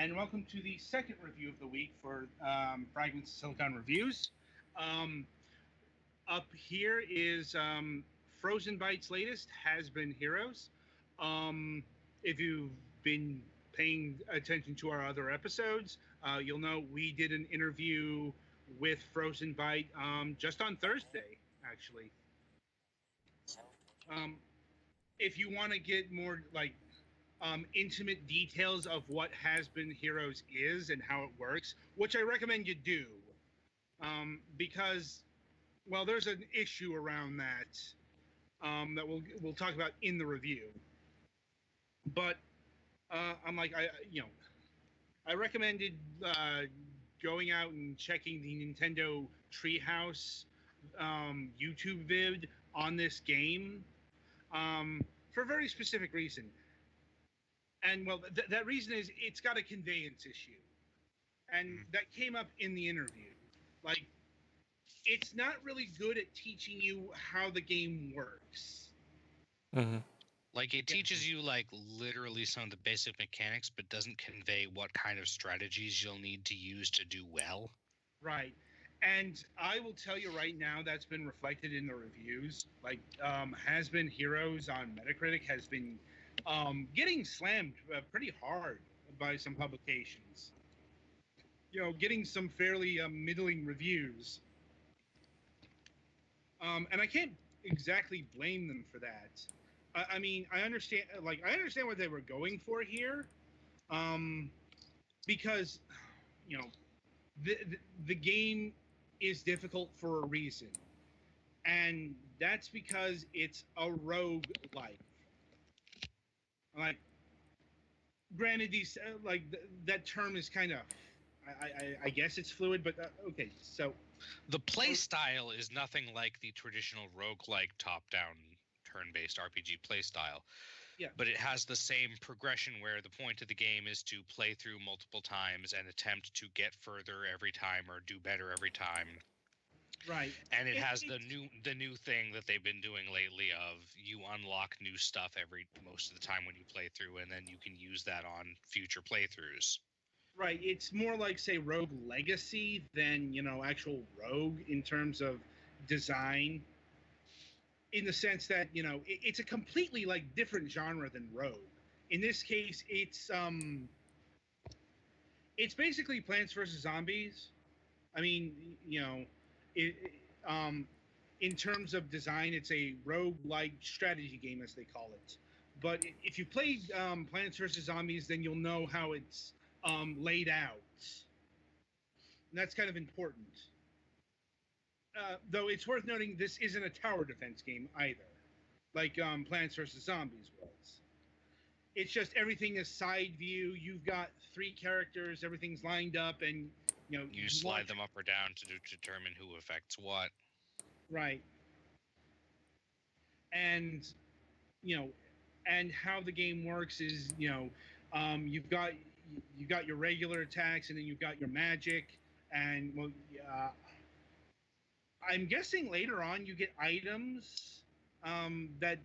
and welcome to the second review of the week for Fragments Silicon Reviews. Um, Up here is Frozen Byte's latest, Has Been Heroes. If you've been paying attention to our other episodes, you'll know we did an interview with Frozen Byte just on Thursday, actually. If you want to get more intimate details of what Has Been Heroes is and how it works, which I recommend you do, because, well, there's an issue around that that we'll talk about in the review. But I recommended going out and checking the Nintendo Treehouse YouTube vid on this game for a very specific reason. And, well, that reason is it's got a conveyance issue. And that came up in the interview. Like, it's not really good at teaching you how the game works. Mm-hmm. Like, it teaches you, like, literally some of the basic mechanics, but doesn't convey what kind of strategies you'll need to use to do well. Right. And I will tell you right now, that's been reflected in the reviews. Like, Has Been Heroes on Metacritic has been getting slammed pretty hard by some publications. You know, getting some fairly middling reviews. And I can't exactly blame them for that. I mean, I understand what they were going for here, because, you know, the game is difficult for a reason, and that's because it's a roguelike. Like, granted, these that term is kind of, I guess it's fluid, but okay. So the play style is nothing like the traditional roguelike top-down turn-based RPG playstyle. Yeah. But it has the same progression where the point of the game is to play through multiple times and attempt to get further every time or do better every time. Right. And it has the new thing that they've been doing lately of you unlock new stuff most of the time when you play through, and then you can use that on future playthroughs. Right. It's more like, say, Rogue Legacy than, actual Rogue in terms of design. In the sense that, it's a completely different genre than Rogue. In this case, it's basically Plants vs. Zombies. I mean, in terms of design, it's a rogue-like strategy game, as they call it. But if you played Plants vs. Zombies, then you'll know how it's laid out. And that's kind of important. Though it's worth noting, this isn't a tower defense game either, like Plants vs. Zombies was. It's just everything is side view. You've got 3 characters, everything's lined up, and you slide them up or down to determine who affects what. Right. And and how the game works is you've got your regular attacks, and then you've got your magic, and I'm guessing later on you get items that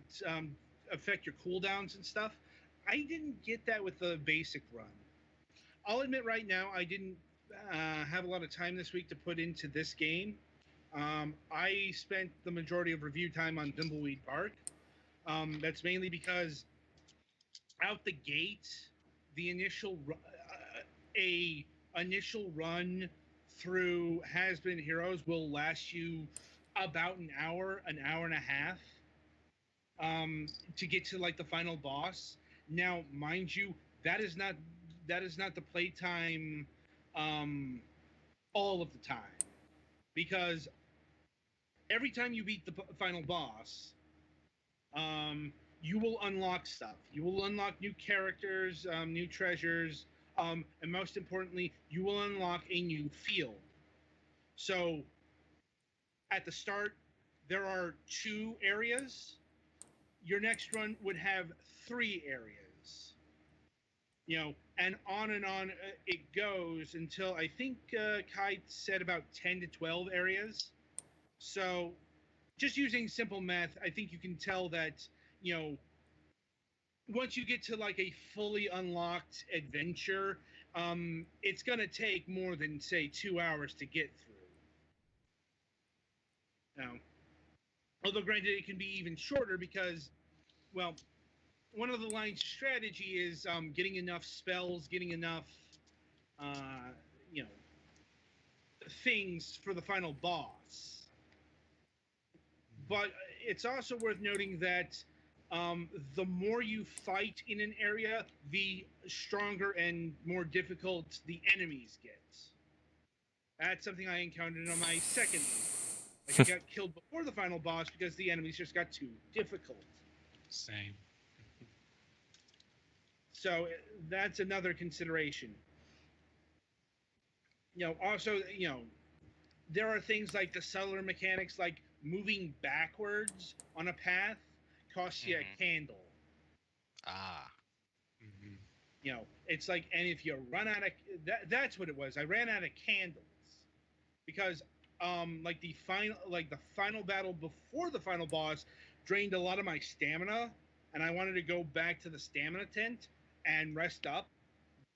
affect your cooldowns and stuff. I didn't get that with the basic run. I'll admit right now I didn't have a lot of time this week to put into this game. I spent the majority of review time on Thimbleweed Park. That's mainly because out the gate, the initial run through Has Been Heroes will last you about an hour and a half to get to the final boss. Now, mind you, that is not the playtime all of the time, because every time you beat the final boss, you will unlock stuff. You will unlock new characters, new treasures. And most importantly, you will unlock a new field. So, at the start, there are 2 areas. Your next run would have 3 areas. And on it goes until I think Kai said about 10 to 12 areas. So, just using simple math, I think you can tell that, once you get to a fully unlocked adventure, it's going to take more than, say, 2 hours to get through. Now, although granted, it can be even shorter because, well, one of the line's strategy is getting enough spells, getting enough, uh, you know, things for the final boss. But it's also worth noting that the more you fight in an area, the stronger and more difficult the enemies get. That's something I encountered on my second run. Like, I got killed before the final boss because the enemies just got too difficult. Same. So that's another consideration. Also, there are things like the subtler mechanics, like moving backwards on a path costs you a candle. Ah. Mm-hmm. It's like, and if you run out of that's what it was. I ran out of candles because the final battle before the final boss drained a lot of my stamina, and I wanted to go back to the stamina tent and rest up,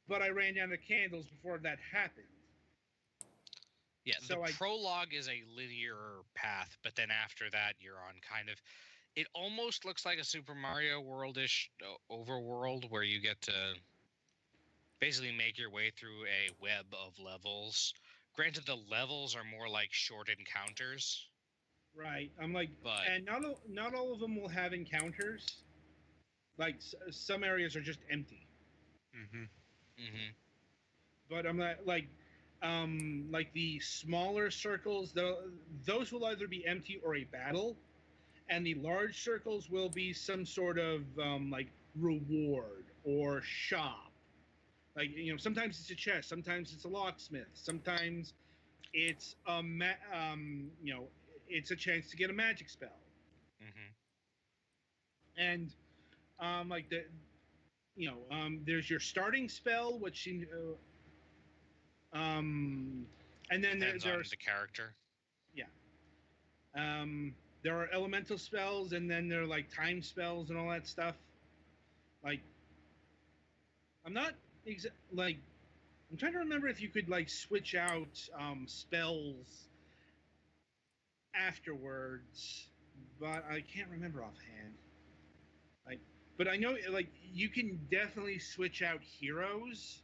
but I ran out of candles before that happened. Yeah, So the prologue is a linear path, but then after that, you're on kind of. It almost looks like a Super Mario World-ish overworld where you get to basically make your way through a web of levels. Granted, the levels are more like short encounters. Right. I'm like, but and not all of them will have encounters. Like, some areas are just empty. Mm-hmm. Mm-hmm. But I'm like the smaller circles, those will either be empty or a battle, and the large circles will be some sort of like reward or shop. Like, sometimes it's a chest, sometimes it's a locksmith, sometimes it's it's a chance to get a magic spell. Mm-hmm. And like there's your starting spell, which and then Depends on there's the character. yeah. There are elemental spells, and then there are like time spells and all that stuff. Like, I'm not like I'm trying to remember if you could like switch out spells afterwards, but I can't remember offhand. Like, but I know like you can definitely switch out heroes.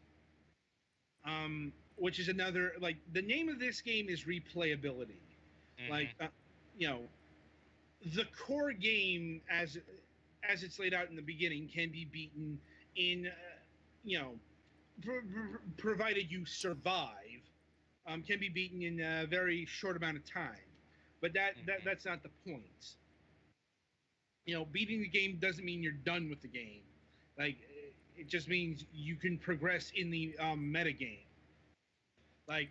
Which is another, like, the name of this game is replayability. Mm-hmm. Like, the core game as it's laid out in the beginning can be beaten in provided you survive, can be beaten in a very short amount of time. But that's not the point. Beating the game doesn't mean you're done with the game. Like, it just means you can progress in the meta game. Like,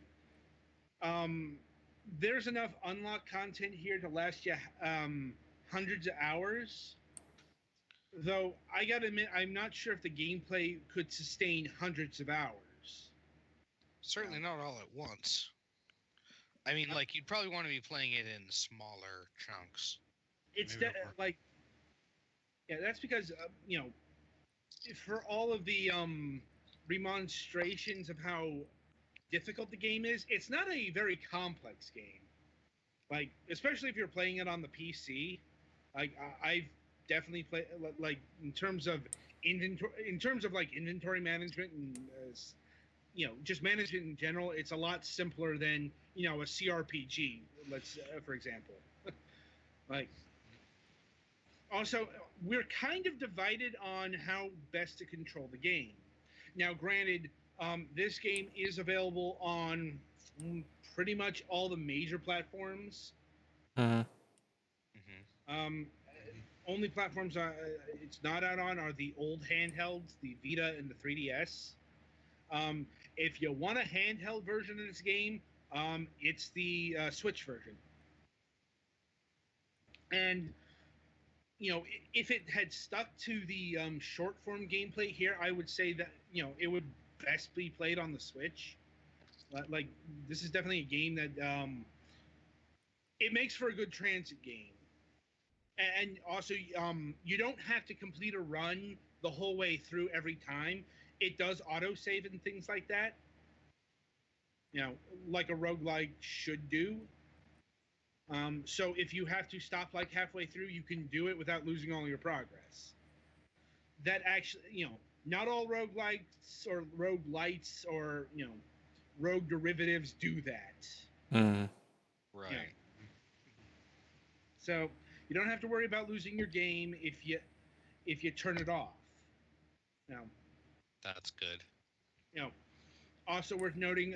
um, there's enough unlocked content here to last you hundreds of hours. Though I gotta admit, I'm not sure if the gameplay could sustain hundreds of hours. Certainly not all at once. I mean, like, you'd probably want to be playing it in smaller chunks. It's Maybe that's because for all of the remonstrations of how difficult the game is, it's not a very complex game. Like, especially if you're playing it on the PC. Like, I've definitely played, like, in terms of inventory management and just management in general. It's a lot simpler than a CRPG. For example, like, also, we're kind of divided on how best to control the game. Now, granted, this game is available on pretty much all the major platforms. Mm-hmm. Um, Mm-hmm. only platforms it's not out on are the old handhelds, the Vita and the 3DS. If you want a handheld version of this game, it's the Switch version. And if it had stuck to the short form gameplay here, I would say that it would best be played on the Switch. Like, this is definitely a game that it makes for a good transit game. And also, you don't have to complete a run the whole way through every time. it does autosave and things like that. You know, like a roguelike should do. So if you have to stop like halfway through, you can do it without losing all your progress. That actually, not all roguelikes or roguelites or rogue derivatives do that. Mm. You know, Right. so you don't have to worry about losing your game if you turn it off. Now, That's good. you know, also worth noting,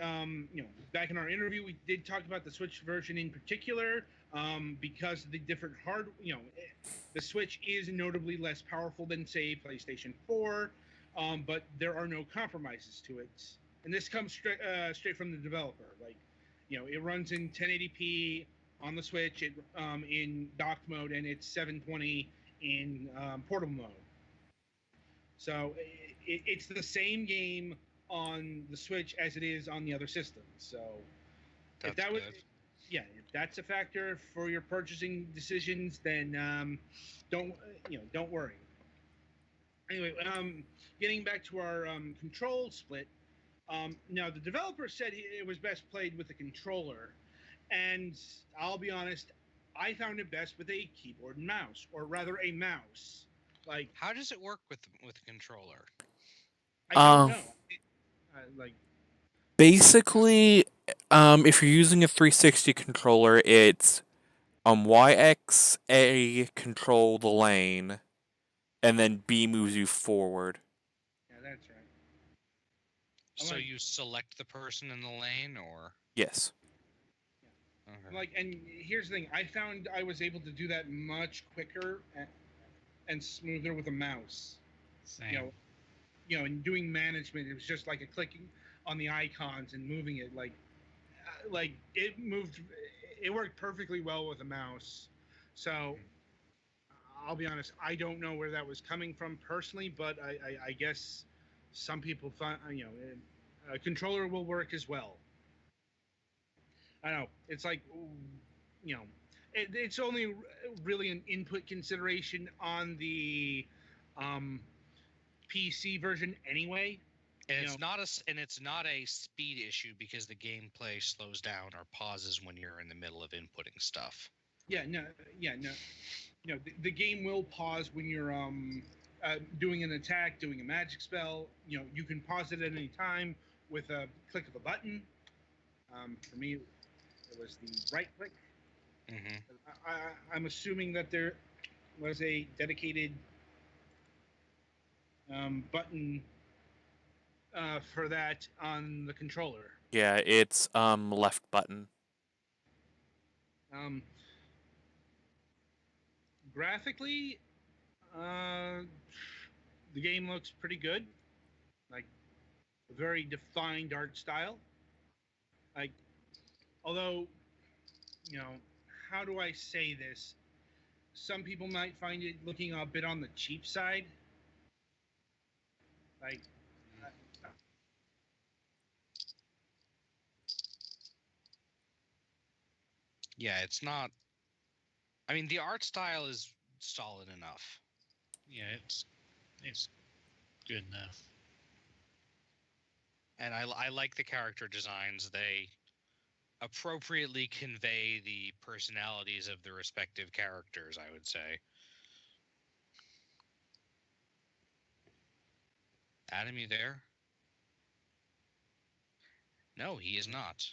back in our interview, we did talk about the Switch version in particular, because of the different the Switch is notably less powerful than, say, PlayStation 4, but there are no compromises to it. And this comes straight from the developer. Like, it runs in 1080p on the Switch, in docked mode, and it's 720 in portable mode. So it's the same game on the Switch as it is on the other systems. So if That's that was, good. yeah, if that's a factor for your purchasing decisions, then don't don't worry. Anyway, getting back to our control split. Now the developer said it was best played with a controller, and I'll be honest, I found it best with a keyboard and mouse, or rather a mouse. Like, How does it work with the controller? I don't Um, know. Like, Basically, if you're using a 360 controller, it's YX A control the lane, and then B moves you forward. yeah, that's right. I'm So like, you select the person in the lane, or Yes. okay. and here's the thing: I found I was able to do that much quicker and smoother with a mouse. Same. You know, and doing management, it was just like a clicking on the icons and moving it. Like it moved. It worked perfectly well with a mouse. So I'll be honest, I don't know where that was coming from personally, but I guess some people find a controller will work as well. I know it's like, you know, it's only really an input consideration on the um, PC version anyway. And You know, it's not a speed issue because the gameplay slows down or pauses when you're in the middle of inputting stuff. yeah, no. The game will pause when you're doing an attack, doing a magic spell. You can pause it at any time with a click of a button. For me, it was the right click. Hmm. I'm assuming that there was a dedicated button for that on the controller. Yeah, it's left button. Um, Graphically, uh, the game looks pretty good. Like, a very defined art style. Like, although, you know, how do I say this? Some people might find it looking a bit on the cheap side. Like, uh, Yeah, it's not. I mean, the art style is solid enough, Yeah, it's good enough. and I like the character designs. They appropriately convey the personalities of the respective characters, I would say. Adam, you there? No, he is not.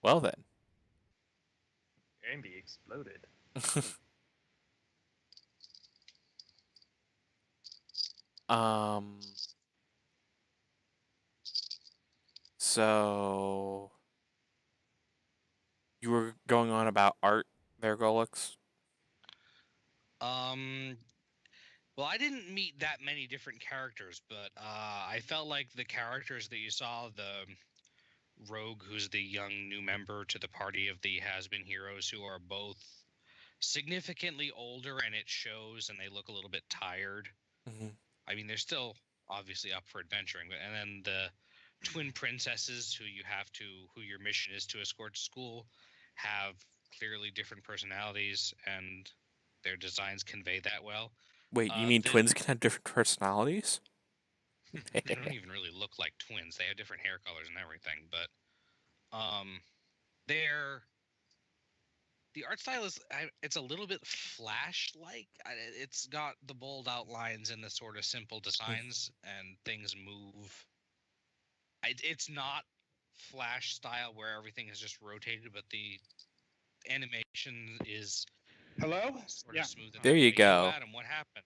Well then. Andy exploded. um. So you were going on about art there, Golix? Um, well, I didn't meet that many different characters, but I felt like the characters that you saw, the Rogue, who's the young new member to the party of the has-been heroes, who are both significantly older, and it shows, and they look a little bit tired. Mm-hmm. I mean, they're still obviously up for adventuring, but and then the twin princesses who your mission is to escort to school, have clearly different personalities, and their designs convey that well. Wait, you mean The twins can have different personalities? They don't even really look like twins. They have different hair colors and everything, but they're the art style is it's a little bit Flash-like. It's got the bold outlines and the sort of simple designs, and things move. It's not Flash style where everything is just rotated, but the animation is Hello? sort Yeah. of smooth. There you Hey, go. Adam, what happened?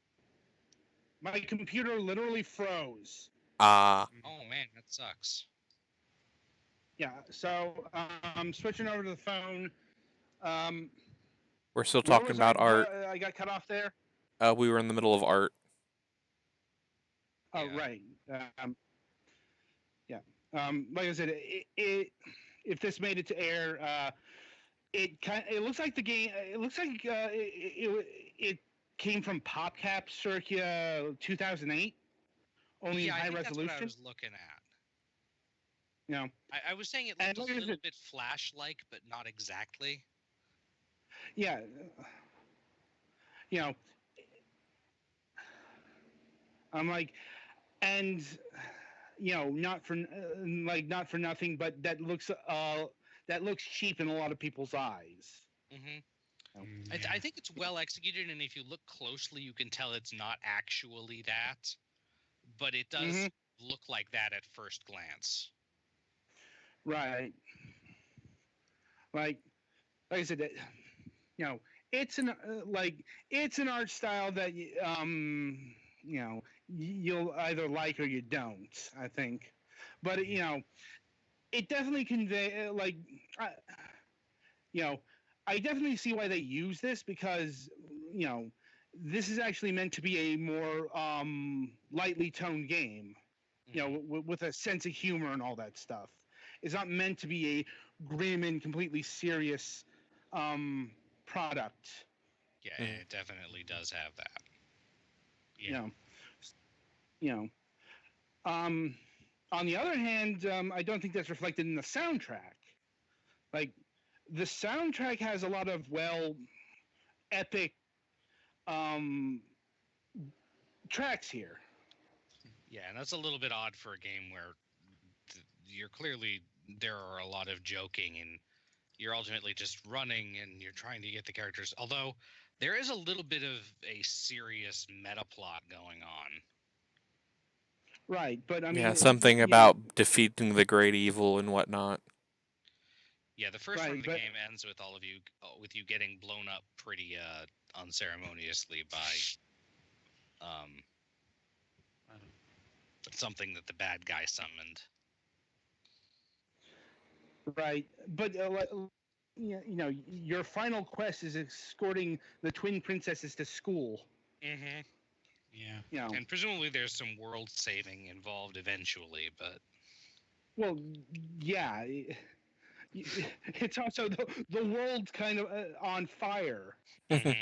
My computer literally froze. Ah, Oh man, that sucks. Yeah. So switching over to the phone. we're still Where talking was about art. I got cut off there. We were in the middle of art. Oh Yeah. right. Yeah. Like I said, if this made it to air, it looks like the game. It looks like it came from PopCap circa 2008, only in Yeah, I high think that's what I resolution. was looking at. You know, I was saying it And looked a like I little said- bit Flash-like, but not exactly. yeah. You know, I'm like, and not for not for nothing, but that looks cheap in a lot of people's eyes. Hmm Oh. I think it's well executed, and if you look closely, you can tell it's not actually that, but it does Mhm. look like that at first glance. Right. Like I said, you know, it's an it's an art style that you'll either like or you don't. I think, but it definitely convey you know, I definitely see why they use this because you know this is actually meant to be a more lightly toned game. With a sense of humor and all that stuff. It's not meant to be a grim and completely serious product. Yeah, Mhm. it definitely does have that. You Yeah. know, you know. Um, on the other hand, I don't think that's reflected in the soundtrack. Like, the soundtrack has a lot of epic um, tracks here. Yeah, and that's a little bit odd for a game where you're clearly there are a lot of joking and you're ultimately just running and you're trying to get the characters. Although there is a little bit of a serious meta plot going on. Right, but I Yeah, mean, something about defeating the great evil and whatnot. Yeah, the first Right, run of the but- game ends with all of you with you getting blown up pretty unceremoniously by something that the bad guy summoned. right, but your final quest is escorting the twin princesses to school. Mm-hmm. Yeah. You know, And presumably there's some world saving involved eventually, but well, yeah, it's also the world's kind of on fire. mm-hmm.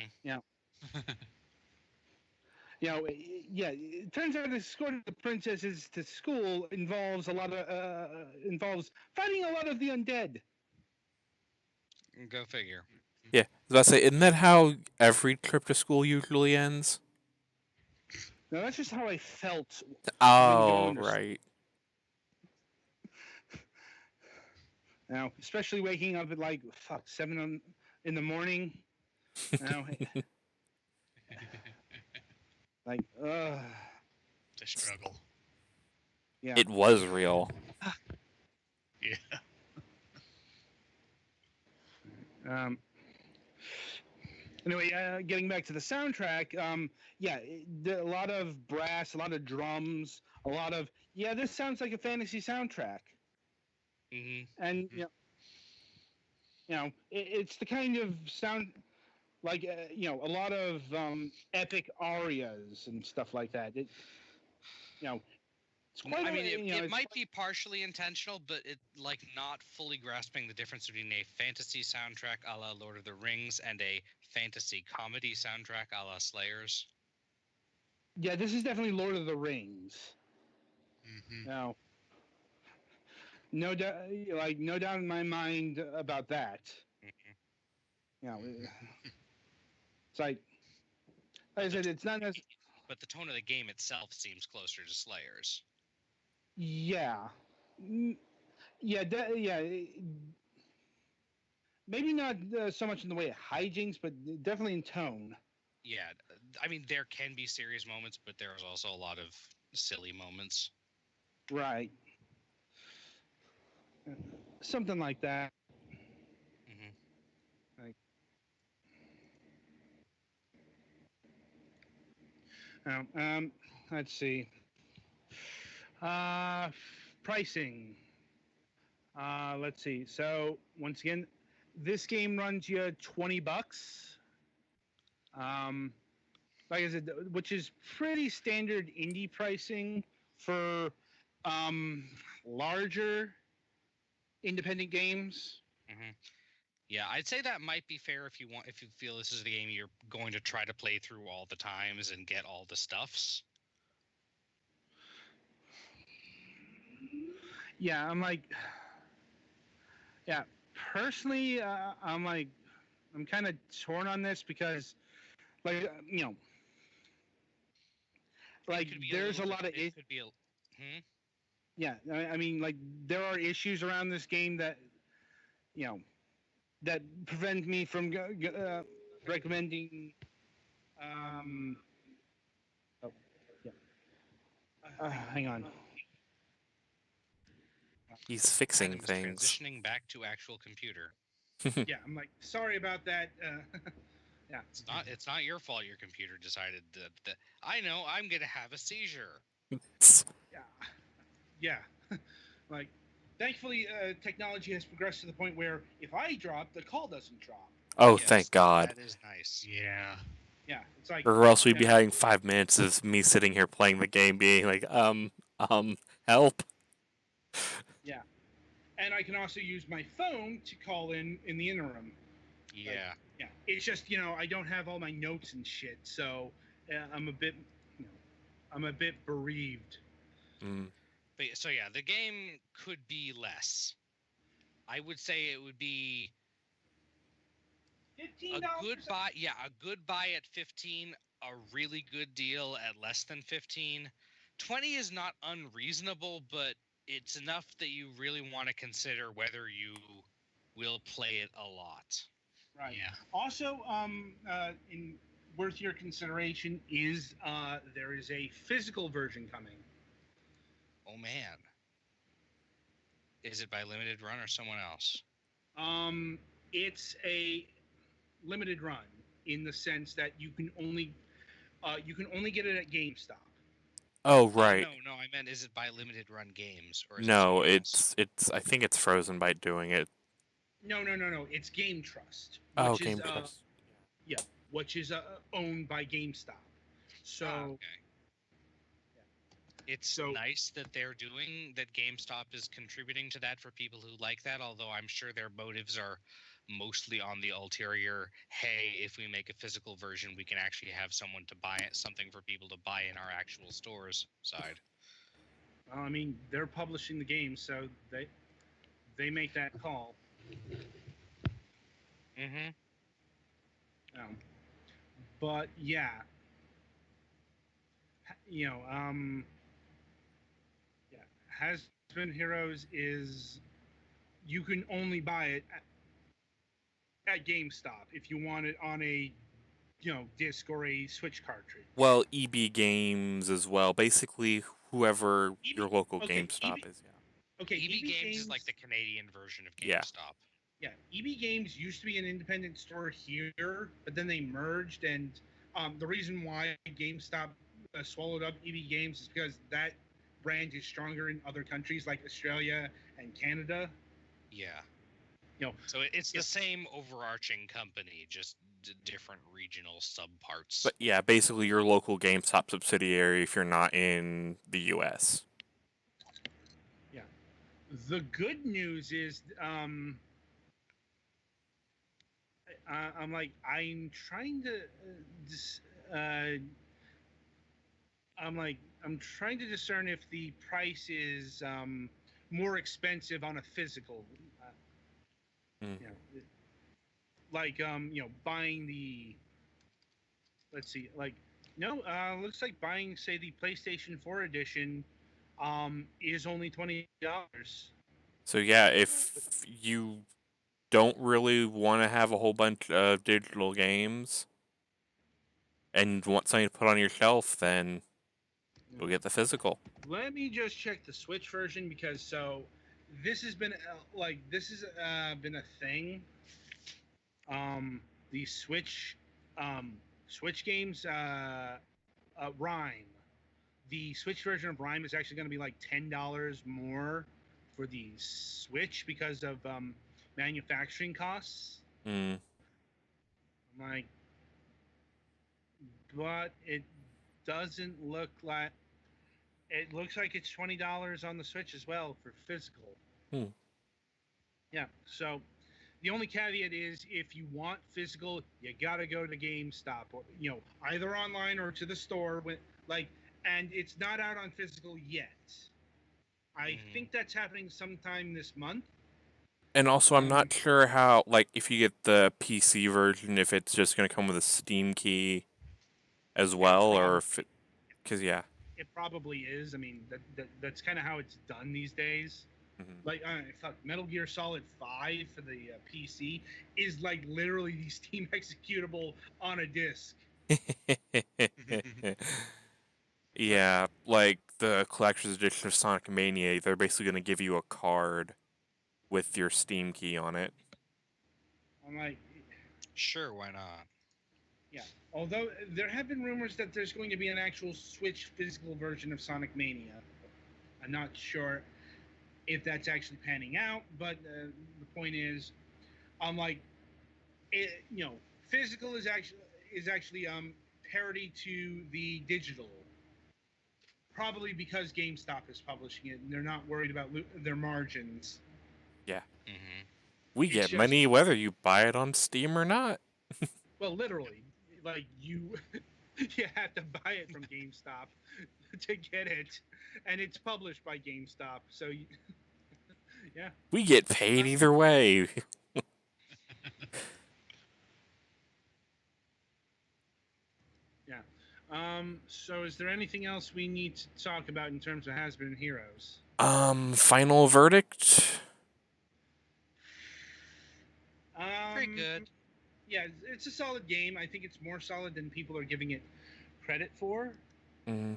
Yeah, it turns out escorting the princesses to school involves involves fighting a lot of the undead. Go figure. Yeah, I was about to say, isn't that how every trip to school usually ends? Now that's just how I felt. Oh, going to right. Now, especially waking up at like 7 in the morning. Now, like, The struggle. yeah. It was real. Yeah. Um, anyway, getting back to the soundtrack, a lot of brass, a lot of drums, a lot of this sounds like a fantasy soundtrack, Mm-hmm. and it's the kind of sound like a lot of epic arias and stuff like that. It's quite. I mean, it it's might be partially intentional, but it like not fully grasping the difference between a fantasy soundtrack a la Lord of the Rings and a fantasy comedy soundtrack a la Slayers. Yeah, this is definitely Lord of the Rings. Mm-hmm. Now, no doubt, no doubt in my mind about that. You know, it's like I said, it's not necessarily. But the tone of the game itself seems closer to Slayers. Yeah. Mm, Yeah, yeah. Maybe not so much in the way of hijinks, but definitely in tone. Yeah, I mean there can be serious moments, but there's also a lot of silly moments. Right. Something like that. Hmm. Like, oh, let's see. Uh, Pricing. Let's see. So once again, this game runs you $20. Um, like I said, which is pretty standard indie pricing for um, larger independent games. Hmm. Yeah, I'd say that might be fair if you feel this is the game you're going to try to play through all the times and get all the stuffs. Yeah, I'm like, yeah. Personally, I'm kind of torn on this because, like, It like could be a there's little a bit. lot of It could be a. Hmm? yeah. I mean, like there are issues around this game that you know that prevent me from recommending. Um, oh, yeah. Hang on. He's fixing Adam is things. transitioning back to actual computer. Yeah, I'm like sorry about that. Yeah, It's not your fault. Your computer decided that I know I'm gonna have a seizure. yeah, yeah. Like, thankfully, technology has progressed to the point where if I drop, the call doesn't drop. Oh, Yes, thank God. that is nice. Yeah. Yeah, it's like Or else we'd yeah, be having 5 minutes of me sitting here playing the game, being like, help. yeah. And I can also use my phone to call in the interim. Yeah. Yeah, it's just I don't have all my notes and shit, so I'm a bit you know I'm a bit bereaved. Mm. But so yeah, the game could be less. I would say it would be a good $15. buy. Yeah, a good buy at 15, a really good deal at less than 15. 20 is not unreasonable, but it's enough that you really want to consider whether you will play it a lot. Right. Yeah. Also, in worth your consideration is there is a physical version coming. Oh man. Is it by Limited Run or someone else? Um, it's a limited run in the sense that you can only get it at GameStop. Oh, right. No, I meant is it by Limited Run Games or is it No, someone else? it's. I think it's Frozen by doing it. No. It's Game Trust, Oh, which is Game Trust. yeah, which is owned by GameStop. So Okay. It's so nice that they're doing that. GameStop is contributing to that for people who like that, although I'm sure their motives are mostly on the ulterior. Hey, if we make a physical version, we can actually have someone to buy it, something for people to buy in our actual stores side. I mean they're publishing the game, so they make that call. Mm-hmm. Um, but yeah, you know, yeah, Has Been Heroes is you can only buy it at GameStop if you want it on a disc or a Switch cartridge. Well, EB Games as well. Basically, whoever EB, your local okay, GameStop is. okay, EB EB Games is like Games. the Canadian version of Yeah. GameStop. Yeah, EB Games used to be an independent store here, but then they merged, and the reason why GameStop swallowed up EB Games is because that brand is stronger in other countries like Australia and Canada. Yeah. You know, So it's the if same overarching company, just different regional subparts. But yeah, basically your local GameStop subsidiary if you're not in the US. yeah, the good news is I'm trying to uh, I'm trying to discern if the price is more expensive on a physical. Mm. You know, like buying the let's see, like no, looks like buying say the PlayStation 4 edition is only $20. So yeah, if you don't really want to have a whole bunch of digital games and want something to put on your shelf, then go get the physical. Let me just check the Switch version because this has been been a thing. The Switch games, Rhyme. The Switch version of Rhyme is actually going to be like $10 more for the Switch because of manufacturing costs. Mm. I'm like, but it doesn't look like it looks like it's $20 on the Switch as well for physical. Hmm. Yeah. So the only caveat is if you want physical, you gotta go to GameStop or either online or to the store. And it's not out on physical yet. I think that's happening sometime this month. And also, I'm not sure how, like, if you get the PC version, if it's just going to come with a Steam key as well, or if it, because yeah. It probably is. I mean, that's kind of how it's done these days. Mhm. Like, Metal Gear Solid 5 for the PC is like literally the Steam executable on a disc. Yeah, like the collector's edition of Sonic Mania, they're basically going to give you a card with your Steam key on it. I'm like, Sure, why not? yeah. Although there have been rumors that there's going to be an actual Switch physical version of Sonic Mania. I'm not sure if that's actually panning out, but the point is, I'm like, physical is actually parity to the digital. Probably because GameStop is publishing it and they're not worried about their margins. Yeah. Mm-hmm. We It's get just- money whether you buy it on Steam or not. Well, literally, like you have to buy it from GameStop to get it, and it's published by GameStop. So, yeah. We get paid either way. Yeah. So is there anything else we need to talk about in terms of Has-Been Heroes? Final verdict? Pretty good. Yeah, it's a solid game. I think it's more solid than people are giving it credit for. Mm.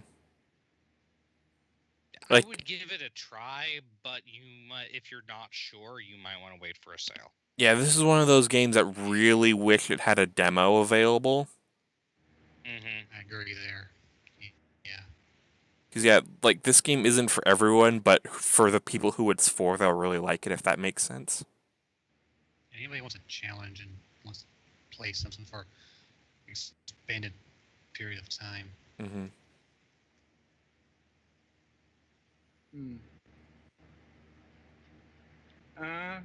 I Like- would give it a try, but you might, if you're not sure, you might want to wait for a sale. Yeah, this is one of those games that really wish it had a demo available. Mm-hmm. I agree there. Yeah. Because, yeah, like, this game isn't for everyone, but for the people who it's for, they'll really like it, if that makes sense. Anybody wants a challenge and wants to play something for expanded period of time. Mm-hmm.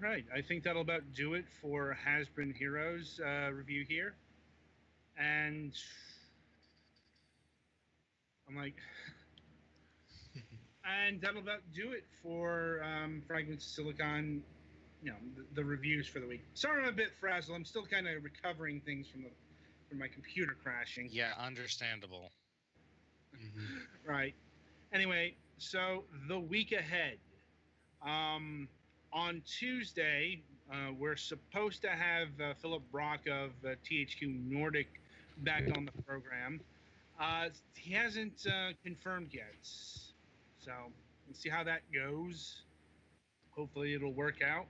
Right. I think that'll about do it for Has-Been Heroes review here. And I'm like, and that'll about do it for Fragments of Silicon. The reviews for the week. Sorry, I'm a bit frazzled. I'm still kind of recovering things from my computer crashing. Yeah, understandable. Mm-hmm. Right. Anyway, so the week ahead. On Tuesday, we're supposed to have Philip Brock of THQ Nordic back on the program. He hasn't confirmed yet. So we'll see how that goes. Hopefully it'll work out.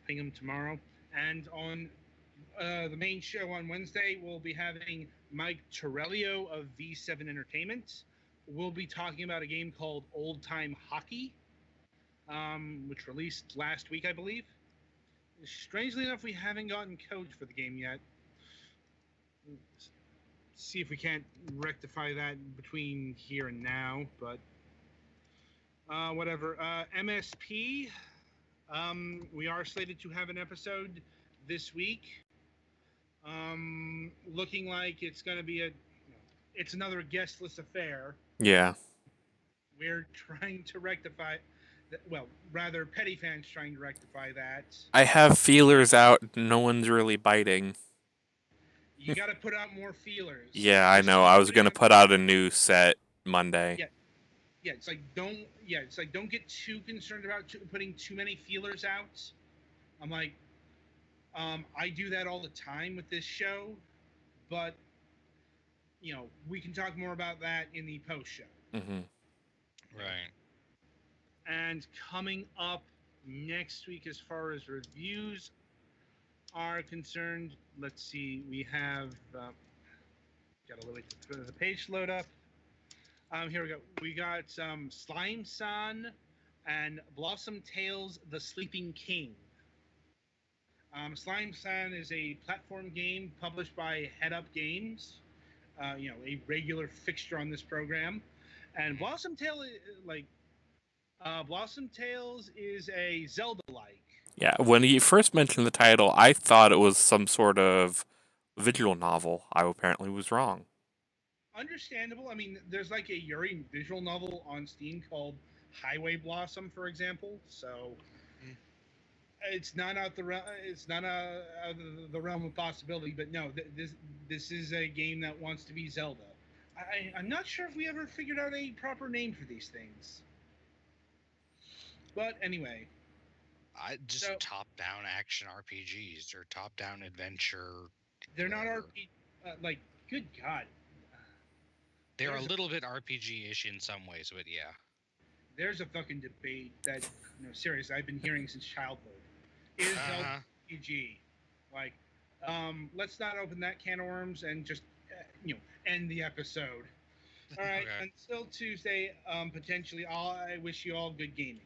Ping him tomorrow. And on the main show on Wednesday, we'll be having Mike Torello of V7 Entertainment. We'll be talking about a game called Old Time Hockey, which released last week, I believe. Strangely enough, we haven't gotten codes for the game yet. See if we can't rectify that between here and now, but whatever. MSP, we are slated to have an episode this week. Looking like it's going to be it's another guestless affair. Yeah. We're trying to rectify, well, rather Petty Fans trying to rectify that. I have feelers out, no one's really biting. You got to put out more feelers. Yeah, I know. I was going to put out a new set Monday. Yeah. it's like don't get too concerned about putting too many feelers out. I'm like, I do that all the time with this show, but we can talk more about that in the post show. Mm-hmm. Right. And coming up next week, as far as reviews are concerned, let's see, we have got to wait for the page to load up. Here we go. We got Slime Son and Blossom Tales: The Sleeping King. Slime Son is a platform game published by Head Up Games. A regular fixture on this program. And Blossom Tales is a Zelda-like. Yeah, when he first mentioned the title, I thought it was some sort of visual novel. I apparently was wrong. Understandable. I mean, there's like a Yuri visual novel on Steam called Highway Blossom, for example. So it's not out of the realm of possibility. But no, this is a game that wants to be Zelda. I'm not sure if we ever figured out a proper name for these things. But anyway, Just top-down action RPGs or top-down adventure. They're not RPG. Like, good God. They're a little bit RPG-ish in some ways, but yeah. There's a fucking debate that, seriously, I've been hearing since childhood. Is Zelda RPG? Like, let's not open that can of worms and just, end the episode. All right, okay. Until Tuesday, potentially, I wish you all good gaming.